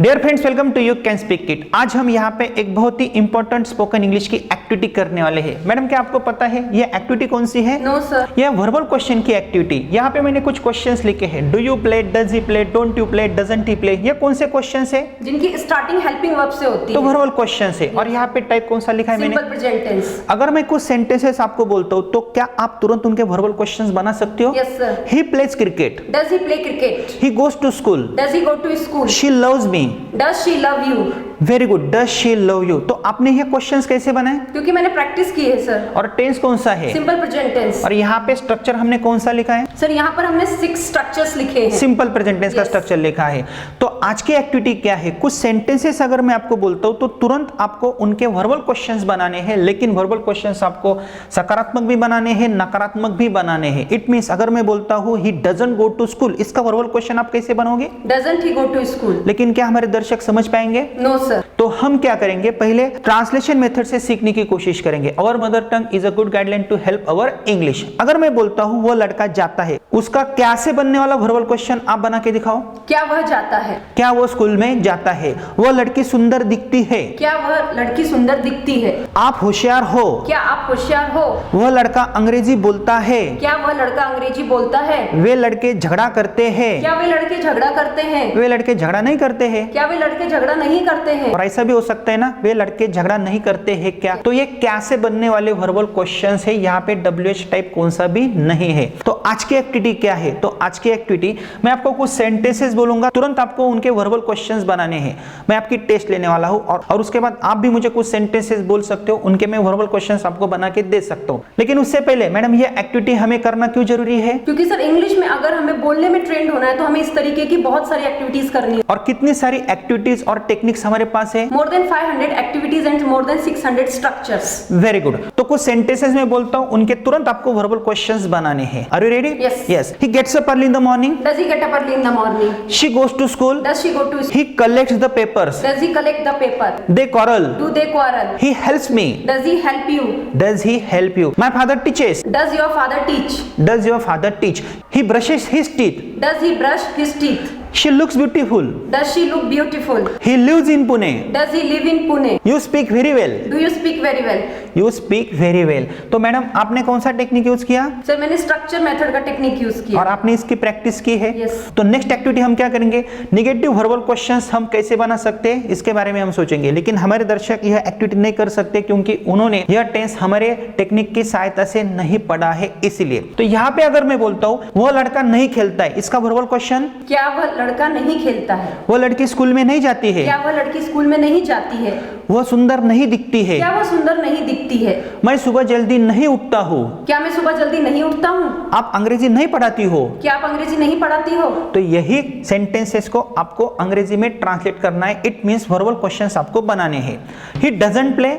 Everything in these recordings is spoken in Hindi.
Dear friends, welcome to you can speak it. आज हम यहाँ पे एक बहुत ही इंपॉर्टेंट स्पोकन इंग्लिश की एक्टिविटी करने वाले हैं। मैडम, क्या आपको पता है ये एक्टिविटी कौन सी है? No sir. यह वर्बल क्वेश्चन की एक्टिविटी। यहाँ पे मैंने कुछ क्वेश्चंस लिखे हैं। Do you play, does he play, don't you play, doesn't he play. ये कौन से क्वेश्चंस है? जिनकी स्टार्टिंग हेल्पिंग वर्ब से होती तो है। वर्बल क्वेश्चंस है। और यहाँ पे टाइप कौन सा लिखा है मैंने? Simple present tense. अगर मैं कुछ सेंटेंसेस आपको बोलता हूँ तो क्या आप तुरंत उनके वर्बल क्वेश्चंस बना सकते हो? Yes sir. He plays cricket. Does he play cricket? He goes to school. Does he go to school? She loves me. Does she love you? Very good. Does she love you. तो आपने ये क्वेश्चंस कैसे बनाए? क्योंकि मैंने प्रैक्टिस की है सर। और टेंस कौन सा है? Simple present tense. और यहाँ पे स्ट्रक्चर हमने कौन सा लिखा है? सर यहाँ पर हमने 6 स्ट्रक्चर्स लिखे हैं। सिंपल प्रेजेंट टेंस का स्ट्रक्चर लिखा है। तो आज की एक्टिविटी क्या है? कुछ सेंटेंसेस अगर मैं आपको बोलता हूं तो तुरंत आपको उनके वर्बल क्वेश्चंस बनाने हैं, लेकिन वर्बल क्वेश्चंस आपको सकारात्मक भी बनाने हैं, नकारात्मक भी बनाने हैं। इट मींस अगर मैं बोलता हूं he doesn't go to school, इसका वर्बल क्वेश्चन आप कैसे बनोगे? Doesn't he go to school. लेकिन क्या हमारे दर्शक समझ पाएंगे? No sir. तो हम क्या करेंगे, पहले ट्रांसलेशन मेथड से सीखने की कोशिश करेंगे। Our mother tongue is a good guideline to help our English. अगर मैं बोलता हूं वो लड़का जाता है, उसका क्या से बनने वाला वर्बल क्वेश्चन आप बना के दिखाओ। क्या वह जाता है? क्या वो स्कूल में जाता है? वो लड़की सुंदर दिखती है। क्या वह लड़की सुंदर दिखती है? आप होशियार हो। क्या आप होशियार हो? वह लड़का अंग्रेजी बोलता है। क्या वह लड़का अंग्रेजी बोलता है? वे लड़के झगड़ा करते हैं। क्या वे लड़के झगड़ा करते हैं? वे लड़के झगड़ा नहीं करते हैं। क्या वे लड़के झगड़ा नहीं करते हैं? और ऐसा भी हो सकता है ना, वे लड़के झगड़ा नहीं करते हैं क्या? तो ये क्या से बनने वाले वर्बल क्वेश्चंस है। यहाँ पे WH टाइप कौन सा भी नहीं है। तो आज की एक्टिविटी क्या है? तो आज की एक्टिविटी मैं आपको कुछ सेंटेंसेस बोलूंगा, तुरंत आपको उनके वर्बल क्वेश्चंस बनाने हैं। मैं आपकी टेस्ट लेने वाला हूं और उसके बाद आप भी मुझे कुछ सेंटेंसेस बोल सकते हो, उनके मैं वर्बल क्वेश्चंस आपको बना के दे सकता हूं। लेकिन उससे पहले मैडम, ये एक्टिविटी हमें करना क्यों जरूरी है? क्योंकि सर इंग्लिश में अगर हमें बोलने में ट्रेंड होना है तो हमें इस तरीके की बहुत सारी एक्टिविटीज करनी है। और कितनी सारी एक्टिविटीज और टेक्निक्स हमारे पास है? More than 500 activities and more than 600 structures. Very good. तो कुछ सेंटेंसेस में बोलता हूं, उनके तुरंत आपको वर्बल क्वेश्चंस बनाने हैं। Are you ready? Yes. Yes. He gets up early in the morning. Does he get up early in the morning? She goes to school. Does she go to school? He collects the papers. Does he collect the paper? They quarrel। Do they quarrel? He helps me. Does he help you? Does he help you? My father teaches. Does your father teach? Does your father teach? He brushes his teeth. Does he brush his teeth? She looks beautiful. Does she look beautiful? He lives in Pune. Does he live in Pune? You speak very well. Do you speak very well? You speak very well. तो मैडम, आपने कौन सा टेक्निक यूज किया? सर मैंने स्ट्रक्चर मेथड का टेक्निक यूज किया। और आपने इसकी प्रैक्टिस की है। Yes. तो नेक्स्ट एक्टिविटी हम क्या करेंगे, निगेटिव वर्बल क्वेश्चंस हम कैसे बना सकते हैं इसके बारे में हम सोचेंगे। लेकिन हमारे दर्शक यह एक्टिविटी नहीं कर सकते क्योंकि उन्होंने यह टेंस हमारे टेक्निक की सहायता से नहीं पढ़ा है, इसलिए। तो यहाँ पे अगर मैं बोलता हूँ वह लड़का नहीं खेलता है, इसका वर्बल क्वेश्चन क्या वह लड़का नहीं खेलता है? वो लड़की स्कूल में नहीं जाती है। क्या वह लड़की स्कूल में नहीं जाती है? वह सुंदर नहीं दिखती है। क्या वह सुंदर नहीं दिखती है? मैं सुबह जल्दी नहीं उठता हूँ। क्या मैं सुबह जल्दी नहीं उठता हूँ? आप अंग्रेजी नहीं पढ़ाती हो। क्या आप अंग्रेजी नहीं पढ़ाती हो? तो यही सेंटेंसेस को आपको अंग्रेजी में ट्रांसलेट करना है। इट मींस वर्बल क्वेश्चंस आपको बनाने हैं। He doesn't play.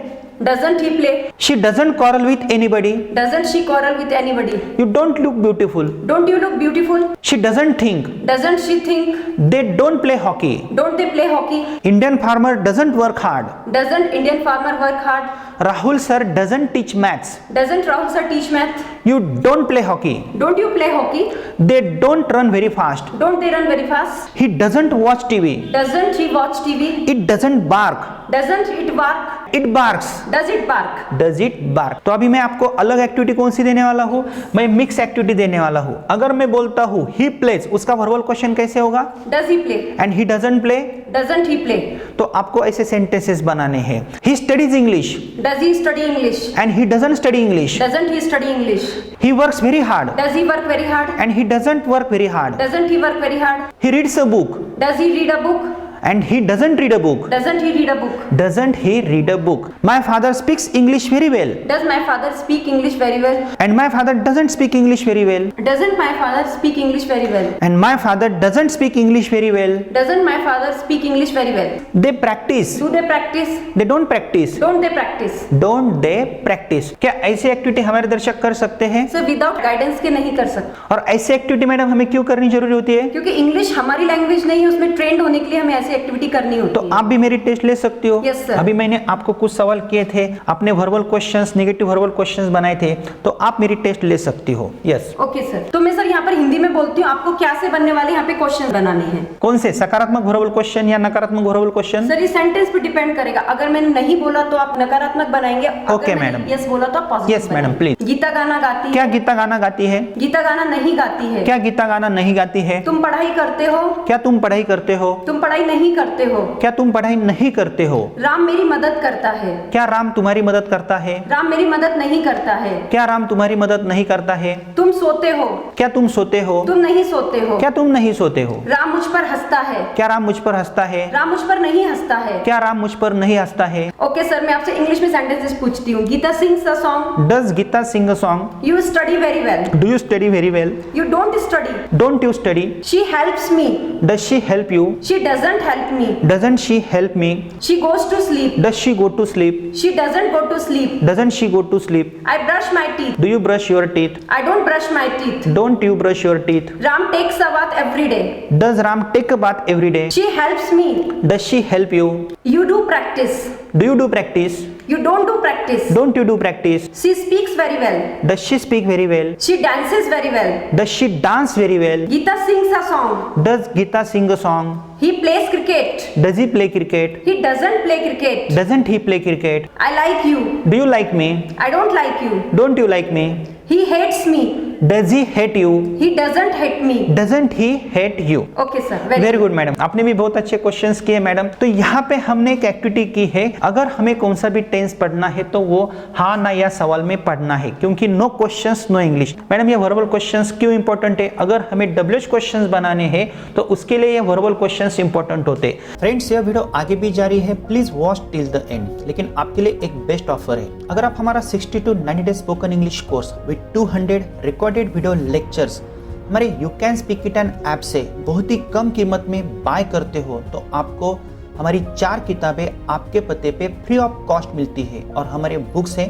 Doesn't he play? She doesn't quarrel with anybody. Doesn't she quarrel with anybody? You don't look beautiful. Don't you look beautiful? She doesn't think. Doesn't she think? They don't play hockey. Don't they play hockey? Indian farmer doesn't work hard. Doesn't Indian farmer work hard? Rahul sir doesn't teach maths. Doesn't Rahul sir teach math? You don't play hockey. Don't you play hockey? They don't run very fast. Don't they run very fast? He doesn't watch TV. Doesn't he watch TV? It doesn't bark. Doesn't it bark? It barks. Does it bark? Does it bark? तो अभी मैं आपको अलग एक्टिविटी कौन सी देने वाला हूँ? मैं मिक्स एक्टिविटी देने वाला हूँ। अगर मैं बोलता हूँ he plays, उसका वर्बल क्वेश्चन कैसे होगा? Does he play? And he doesn't play. Doesn't he play? तो आपको ऐसे सेंटेंसेस बनाने हैं। He studies English. Does he study English? And he doesn't study English. Doesn't he study English? He works very hard. Does he work very hard? And he doesn't work very hard. Doesn't he work very hard? He reads a book. Does he read a book? And he doesn't read a book. Doesn't he read a book? Doesn't he read a book? My father speaks English very well. Does my father speak English very well? And my father doesn't speak English very well. Doesn't my father speak English very well? And my father doesn't speak English very well. Doesn't my father speak English very well? They practice. Do they practice? They don't practice. Don't they practice? Don't they practice? क्या ऐसी एक्टिविटी हमारे दर्शक कर सकते हैं? सर विदाउट गाइडेंस के नहीं कर सकते। और ऐसी एक्टिविटी मैडम हमें क्यों करनी जरूरी होती है? क्योंकि इंग्लिश हमारी लैंग्वेज नहीं है, उसमें ट्रेंड होने के लिए हमें ऐसी एक्टिविटी करनी होती तो है। आप भी मेरी टेस्ट ले सकती हो। Yes, sir. अभी मैंने आपको कुछ सवाल किए थे, आपने verbal questions, negative verbal questions बनाए थे, तो आप मेरी टेस्ट ले सकती हो। यस। ओके सर, तो मैं सर यहाँ पर हिंदी में बोलती हूँ, आपको क्या से बनने वाले यहाँ पे क्वेश्चन बनाने हैं। कौन से, सकारात्मक वर्बल क्वेश्चन या नकारात्मक वर्बल क्वेश्चन? सर ये सेंटेंस पे डिपेंड करेगा, अगर मैंने नहीं बोला तो आप नकारात्मक बनाएंगे, Okay, madam. यस बोला तो आप positive. Yes, madam, please. Geeta गाना गाती क्या है? गीता गाना गाती है? गीता गाना नहीं गाती है। क्या गीता गाना नहीं गाती है? तुम पढ़ाई करते हो? क्या तुम पढ़ाई करते हो? तुम पढ़ाई नहीं करते हो? क्या तुम पढ़ाई नहीं करते हो? राम मेरी मदद करता है। क्या राम तुम्हारी मदद करता है? राम मेरी मदद नहीं करता है। क्या राम तुम्हारी मदद नहीं करता है? तुम सोते हो? क्या तुम सोते हो? तुम नहीं सोते हो? क्या तुम नहीं सोते हो? राम मुझ पर हंसता है। क्या राम मुझ पर हंसता है? राम मुझ पर नहीं हंसता है। क्या राम मुझ पर नहीं हंसता है? ओके सर, मैं आपसे इंग्लिश में सेंटेंसेस पूछती हूँ। Geeta sings a song. Does Geeta sing a song? You study very well. Do you study very well? You don't study. Don't you study? She helps me. Does she help you? She doesn't help me. Doesn't she help me? She goes to sleep. Does she go to sleep? She doesn't go to sleep. Doesn't she go to sleep? I brush my teeth. Do you brush your teeth? I don't brush my teeth. Don't you brush your teeth? Ram takes a bath every day. Does Ram take a bath every day? She helps me. Does she help you? You do practice. Do you do practice? You don't do practice. Don't you do practice? She speaks very well. Does she speak very well? She dances very well. Does she dance very well? Geeta sings a song. Does Geeta sing a song? He plays cricket. Does he play cricket? He doesn't play cricket. Doesn't he play cricket? I like you. Do you like me? I don't like you. Don't you like me? He hates me. Does he hate you? He doesn't hate me. Doesn't he hate you? Okay sir. Very good madam, आपने भी बहुत अच्छे क्वेश्चंस किए मैडम। तो यहाँ पे हमने एक एक्टिविटी की है, अगर हमें कौन सा भी टेंस पढ़ना है तो वो हाँ ना या सवाल में पढ़ना है, क्योंकि no questions no English. Madam ये वर्बल क्वेश्चंस क्यों इंपॉर्टेंट है? अगर हमें डब्ल्यूएच क्वेश्चंस बनाने हैं तो उसके लिए ये वर्बल क्वेश्चंस इंपॉर्टेंट होते हैं। फ्रेंड्स यह वीडियो आगे भी जारी है, please watch till the end. लेकिन आपके लिए एक बेस्ट ऑफर है, अगर आप हमारा 60 to 90 days spoken English course with 200 recorded video lectures हमारे you can speak it an app से बहुत ही कम कीमत में बाय करते हो तो आपको हमारी 4 किताबें आपके पते पे फ्री ऑफ कॉस्ट मिलती है। और हमारे बुक्स हैं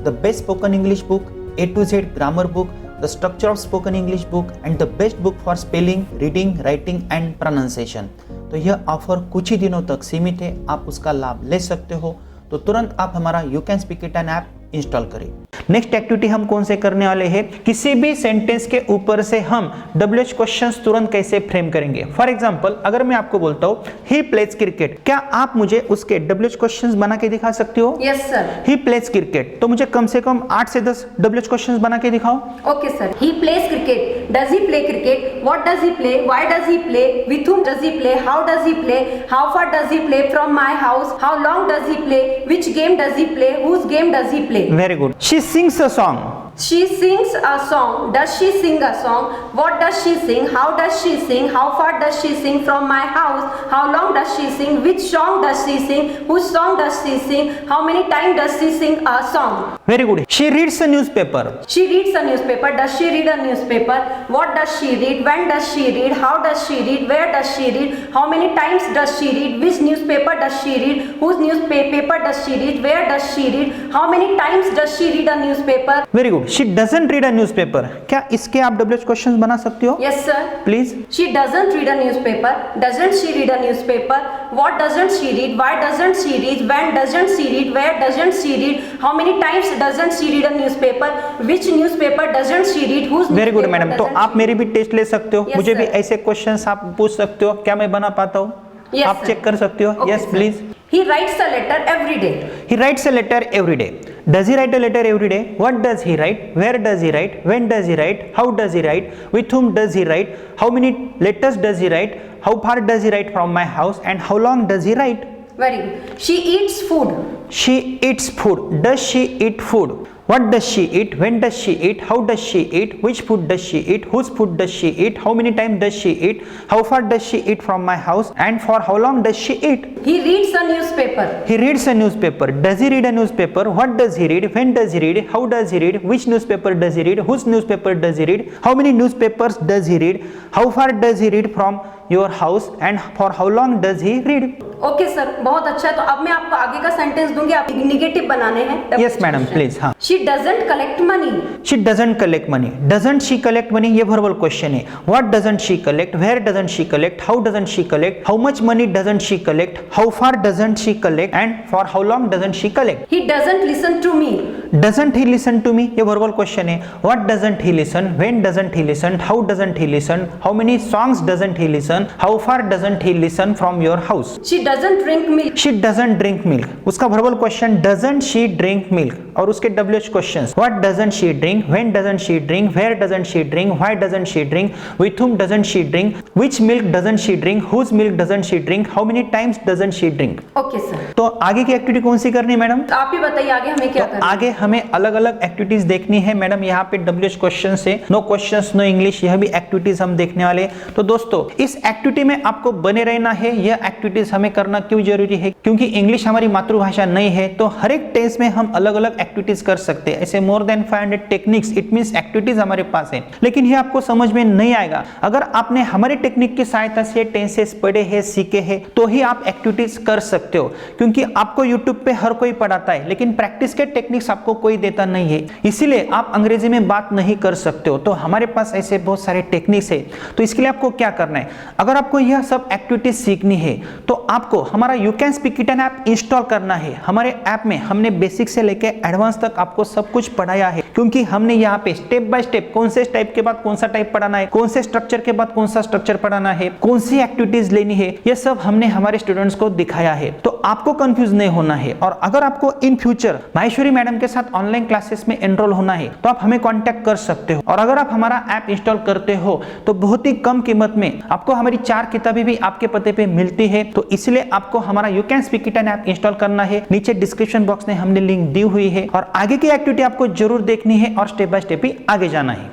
the best spoken English book, A to Z grammar book, the structure of spoken English book and the best book for spelling, reading, writing and pronunciation. तो यह ऑफर कुछ ही दिनों तक सीमित है, आप उसका लाभ ले सकते हो। तो तुरंत आप हमारा you can speak it an app install करें। नेक्स्ट एक्टिविटी हम कौन से करने वाले हैं, किसी भी सेंटेंस के ऊपर से हम डब्ल्यूएच क्वेश्चंस तुरंत कैसे फ्रेम करेंगे। फॉर एग्जांपल अगर मैं आपको बोलता हूं ही प्लेज क्रिकेट, क्या आप मुझे उसके डब्ल्यूएच क्वेश्चंस बना के दिखा सकते हो? Yes sir. He plays cricket, तो मुझे कम से कम 8 से 10 डब्ल्यूएच क्वेश्चंस बना के दिखाओ। Okay sir. He plays cricket. Does he play cricket? What does he play? Why does he play? With whom does he play? How does he play? How far does he play from my house? How long does he play? Which game does he play? Whose game does he play? Very good. She sings a song. She sings a song. Does she sing a song? What does she sing? How does she sing? How far does she sing from my house? How long does she sing? Which song does she sing? Whose song does she sing? How many times does she sing a song? Very good. She reads a newspaper. She reads a newspaper. Does she read a newspaper? What does she read? When does she read? How does she read? Where does she read? How many times does she read? Which newspaper does she read? Whose newspaper does she read? Where does she read? How many times does she read a newspaper? Very good. She doesn't read a newspaper. क्या इसके आप डब्ल्यूएच क्वेश्चंस बना सकते हो? Yes sir. Please. She doesn't read a newspaper. Doesn't she read a newspaper? What doesn't she read? Why doesn't she read? When doesn't she read? Where doesn't she read? How many times doesn't she read a newspaper? Which newspaper doesn't she read? Whose very good newspaper madam, तो doesn't आप मेरी भी टेस्ट ले सकते हो। Yes, मुझे भी sir. ऐसे क्वेश्चंस आप पूछ सकते हो, क्या मैं बना पाता हूँ? Yes, आप sir. चेक कर सकते हो। Okay, yes sir. Please. He writes a letter every day. He writes a letter every day. Does he write a letter every day? What does he write? Where does he write? When does he write? How does he write? With whom does he write? How many letters does he write? How far does he write from my house? And how long does he write? Very good. She eats food. She eats food. Does she eat food? What does she eat? When does she eat? How does she eat? Which food does she eat? Whose food does she eat? How many times does she eat? How far does she eat from my house? And for how long does she eat? He reads a newspaper. He reads a newspaper. Does he read a newspaper? What does he read? When does he read? How does he read? Which newspaper does he read? Whose newspaper does he read? How many newspapers does he read? How far does he read from your house? And for how long does he read? Okay sir, बहुत अच्छा है। तो अब मैं आपको आगे का सेंटेंस दूंगी, आप निगेटिव बनाने हैं। Yes madam please. हाँ, she doesn't collect money. She doesn't collect money, doesn't she collect money ये वर्बल क्वेश्चन है। What doesn't she collect, where doesn't she collect, how doesn't she collect, how much money doesn't she collect, how far doesn't she collect and for how long doesn't she collect. He doesn't listen to me. Doesn't he listen to me ये वर्बल क्वेश्चन है। What doesn't he listen, when doesn't he listen, how doesn't he listen, how many songs doesn't he listen, how far doesn't he listen from your house. She doesn't drink milk. She doesn't drink milk, उसका verbal question doesn't she drink milk और उसके WH questions. What doesn't she drink, when doesn't she drink, where doesn't she drink, why doesn't she drink, with whom doesn't she drink, which milk doesn't she drink, whose milk doesn't she drink, how many times doesn't she drink. Okay sir, तो आगे की एक्टिविटी कौन सी करनी है मैडम? तो आप ही बताइए आगे हमें क्या करना है। आगे हमें अलग अलग एक्टिविटीज देखनी है मैडम। यहाँ पे WH क्वेश्चन से नो क्वेश्चंस नो इंग्लिश, यह भी एक्टिविटीज हम देखने वाले। तो दोस्तों इस एक्टिविटी में आपको बने रहना है। यह एक्टिविटीज हमें करना क्यों जरूरी है? क्योंकि इंग्लिश हमारी मातृभाषा नहीं है, तो हर एक टेंस में हम अलग अलग एक्टिविटीज कर सकते हैं। ऐसे more than 500 techniques, it means activities हमारे पास है, लेकिन ये आपको समझ में नहीं आएगा अगर आपने हमारी टेक्निक की सहायता से टेंसेस पढ़े हैं, सीखे हैं, तो ही आप एक्टिविटीज कर सकते हो। क्योंकि आपको यूट्यूब पे हर कोई पढ़ाता है, लेकिन प्रैक्टिस के टेक्निक्स आपको कोई देता नहीं है, इसीलिए आप अंग्रेजी में बात नहीं कर सकते हो। तो हमारे पास ऐसे बहुत सारे टेक्निक्स है। तो इसके लिए आपको क्या करना है, अगर आपको यह सब एक्टिविटीज सीखनी है तो आपको हमारा you can speak it app install करना है। हमारे ऐप में हमने बेसिक से लेके एडवांस तक आपको सब कुछ पढ़ाया है, क्योंकि हमने यहाँ पे स्टेप बाय स्टेप कौन से टाइप के बाद कौन सा टाइप पढ़ाना है, कौन से स्ट्रक्चर के बाद कौन सा स्ट्रक्चर पढ़ाना है, कौन सी एक्टिविटीज लेनी है, ये सब हमने हमारे स्टूडेंट्स को दिखाया है। तो आपको कंफ्यूज नहीं होना है। और अगर आपको इन फ्यूचर माहेश्वरी मैडम के साथ ऑनलाइन क्लासेस में एनरोल होना है तो आप हमें कांटेक्ट कर सकते हो। और अगर आप हमारा ऐप इंस्टॉल करते हो तो बहुत ही कम कीमत में आपको हमारी 4 किताबें भी आपके पते पे मिलती है। तो इसलिए आपको हमारा you can speak it app install करना है। नीचे डिस्क्रिप्शन बॉक्स में हमने लिंक दी हुई है और आगे की एक्टिविटी आपको जरूर देखनी है और स्टेप बाय स्टेप ही आगे जाना है।